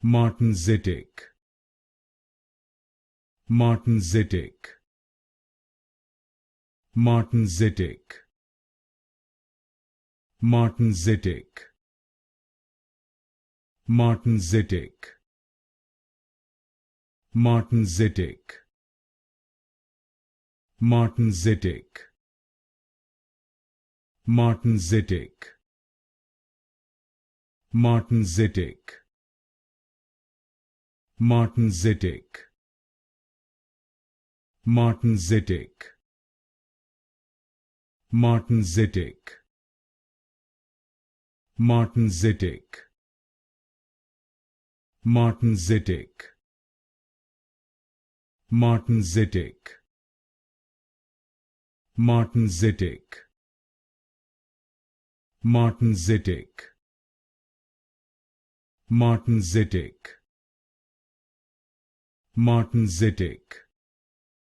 Martensitic, Martensitic, Martensitic, Martensitic, Martensitic, Martensitic, Martensitic, Martensitic, Martensitic, Martensitic, Martensitic, Martensitic, Martensitic, Martensitic, Martensitic, Martensitic, Martensitic, Martensitic, Martensitic,